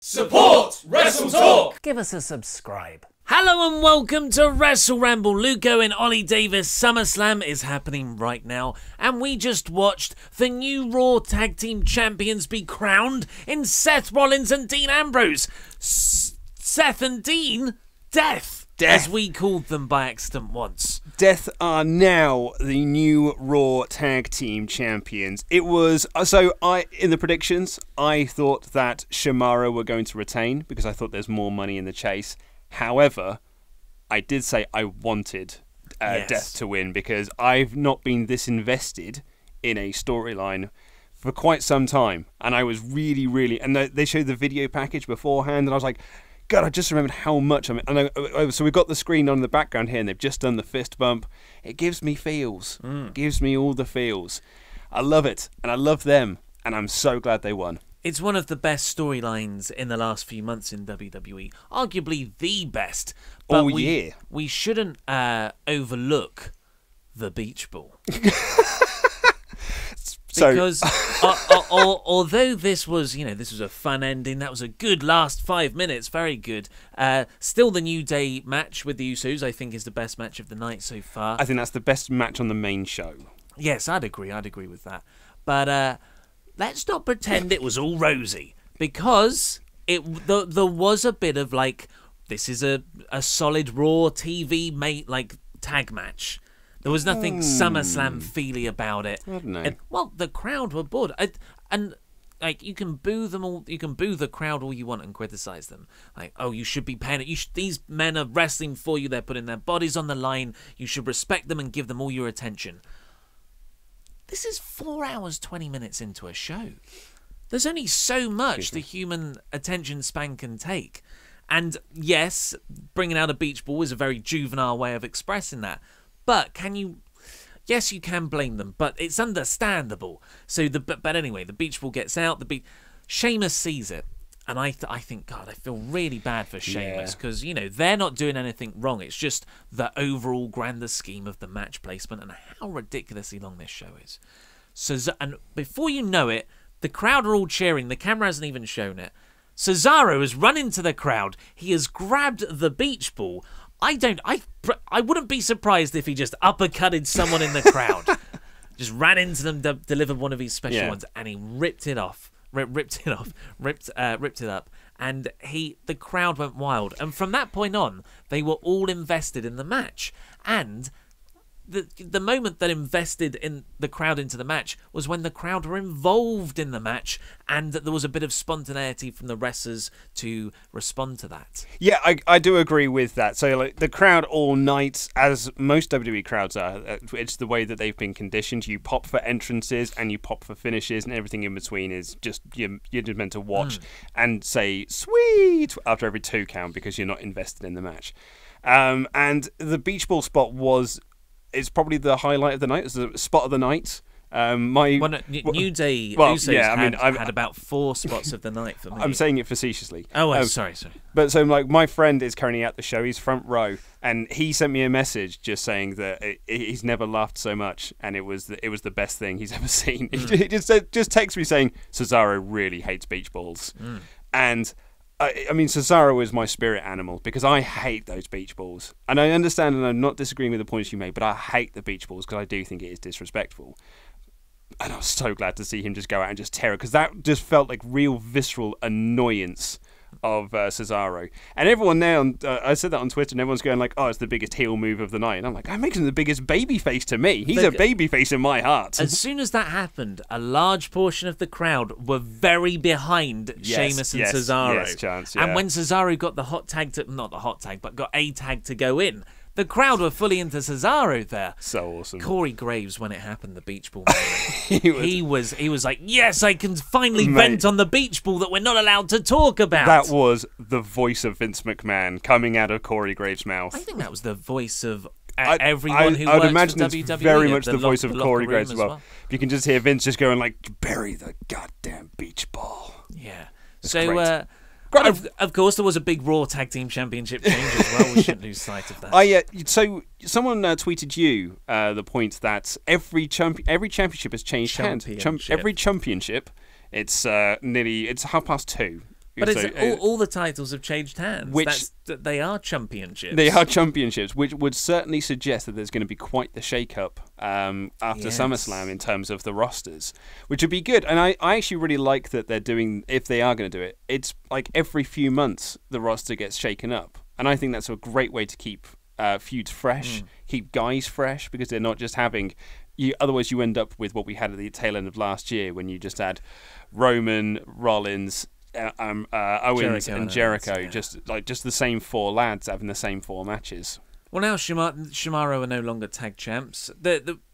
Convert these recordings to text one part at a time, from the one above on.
Support WrestleTalk! Give us a subscribe. Hello and welcome to Wrestle Ramble. Luco and Ollie Davis SummerSlam is happening right now, and we just watched the new Raw Tag Team Champions be crowned in Seth Rollins and Dean Ambrose. Seth and Dean, Death, as we called them by accident once. Death are now the new Raw Tag Team Champions. It was in the predictions, I thought that Sheamus were going to retain because I thought there's more money in the chase. However, I did say I wanted Death to win because I've not been this invested in a storyline for quite some time, and I was really, and they showed the video package beforehand, and I was like, God, I just remembered how much I'm. And so we've got the screen on in the background here, and they've just done the fist bump. It gives me feels. It gives me all the feels. I love it, and I love them, and I'm so glad they won. It's one of the best storylines in the last few months in WWE, arguably the best. But we shouldn't overlook the Beach Ball. Because although this was a fun ending, that was a good last 5 minutes, very good. Still, the New Day match with the Usos, I think, is the best match of the night so far. I think that's the best match on the main show. Yes, I'd agree with that. But let's not pretend it was all rosy, because there was a bit of like, this is a solid Raw TV tag match. There was nothing SummerSlam-feely about it. I don't know. Well, the crowd were bored. And you can boo them all. You can boo the crowd all you want and criticize them. Like, oh, you should be paying it. These men are wrestling for you. They're putting their bodies on the line. You should respect them and give them all your attention. This is 4 hours, 20 minutes into a show. There's only so much the human attention span can take. And yes, bringing out a beach ball is a very juvenile way of expressing that. But yes, you can blame them, but it's understandable. But anyway, the beach ball gets out. Sheamus sees it, and I think, God, I feel really bad for Sheamus because they're not doing anything wrong. It's just the overall grander scheme of the match placement and how ridiculously long this show is. And before you know it, the crowd are all cheering. The camera hasn't even shown it. Cesaro has run into the crowd. He has grabbed the beach ball. I wouldn't be surprised if he just uppercutted someone in the crowd. Just ran into them, delivered one of his special ones, and he ripped it up. And the crowd went wild. And from that point on, they were all invested in the match. And the moment that invested in the crowd into the match was when the crowd were involved in the match, and there was a bit of spontaneity from the wrestlers to respond to that. Yeah, I do agree with that. So the crowd all night, as most WWE crowds are, it's the way that they've been conditioned. You pop for entrances and you pop for finishes, and everything in between is just you're just meant to watch and say sweet after every 2 count because you're not invested in the match. And the beach ball spot it's probably the highlight of the night. It's the spot of the night. New Day Usos had about 4 spots of the night for me. I'm saying it facetiously. Oh, sorry. But so my friend is currently at the show. He's front row, and he sent me a message just saying that he's never laughed so much, and it was the best thing he's ever seen. He just texted me saying Cesaro really hates beach balls, and. I mean, Cesaro is my spirit animal because I hate those beach balls. And I understand, and I'm not disagreeing with the points you made, but I hate the beach balls because I do think it is disrespectful. And I was so glad to see him just go out and just tear it because that just felt like real visceral annoyance of Cesaro. And everyone now, I said that on Twitter, and everyone's going like, oh, it's the biggest heel move of the night. And I'm like, I'm making him the biggest babyface to me. He's a babyface in my heart. As soon as that happened, a large portion of the crowd were very behind Sheamus and Cesaro. Yes, chance, yeah. And when Cesaro got the hot tag not the hot tag, but got a tag to go in, the crowd were fully into Cesaro there. So awesome. Corey Graves, when it happened, the beach ball he was like, yes, I can finally vent on the beach ball that we're not allowed to talk about. That was the voice of Vince McMahon coming out of Corey Graves' mouth. I think that was the voice of everyone who I would works imagine for it's WWE. very much the voice of Corey Graves as well. well. You can just hear Vince just going like, bury the goddamn beach ball. Yeah. That's Of course, there was a big Raw Tag Team Championship change as well. We shouldn't lose sight of that. So someone tweeted you the point that every championship has changed hands. Every championship, it's 2:30. But So, it's all the titles have changed hands. They are championships. They are championships, which would certainly suggest that there's going to be quite the shake-up after SummerSlam in terms of the rosters, which would be good. And I actually really like that they're doing, if they are going to do it, it's like every few months the roster gets shaken up. And I think that's a great way to keep feuds fresh, keep guys fresh, because they're not just having... Otherwise, you end up with what we had at the tail end of last year, when you just had Roman, Rollins, Owens, and Jericho, just the same 4 lads having the same 4 matches. Well, now Shimaro are no longer tag champs.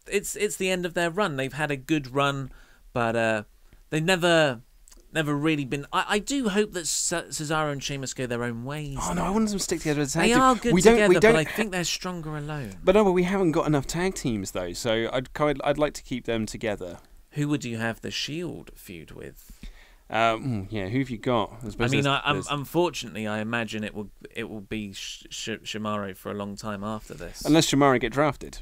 It's the end of their run. They've had a good run, but they've never really been... I do hope that Cesaro and Sheamus go their own ways. Oh, no, I want them to stick together as a tag team. They are good together, but I think they're stronger alone. But no, we haven't got enough tag teams, though, so I'd like to keep them together. Who would you have the Shield feud with? Who have you got? Unfortunately, I imagine it will be Shimaro for a long time after this. Unless Shimaro get drafted.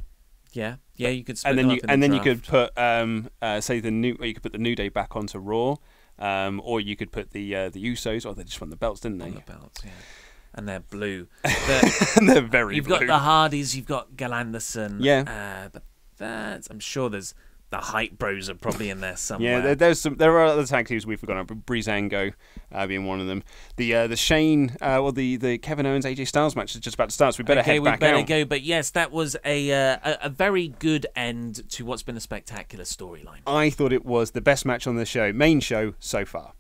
Yeah, you could split and then you could put you could put the New Day back onto Raw. Or you could put the Usos. Oh, they just won the belts, didn't they? Won the belts, yeah. And they're blue. And they're very you've blue. You've got the Hardys, you've got Galanderson. Yeah. But I'm sure there's... The Hype Bros are probably in there somewhere. Yeah, there are other tag teams we've forgotten about. Breezango being one of them. The Shane, the Kevin Owens AJ Styles match is just about to start, so we better head back out. Go. But yes, that was a very good end to what's been a spectacular storyline. I thought it was the best match on the show, main show so far.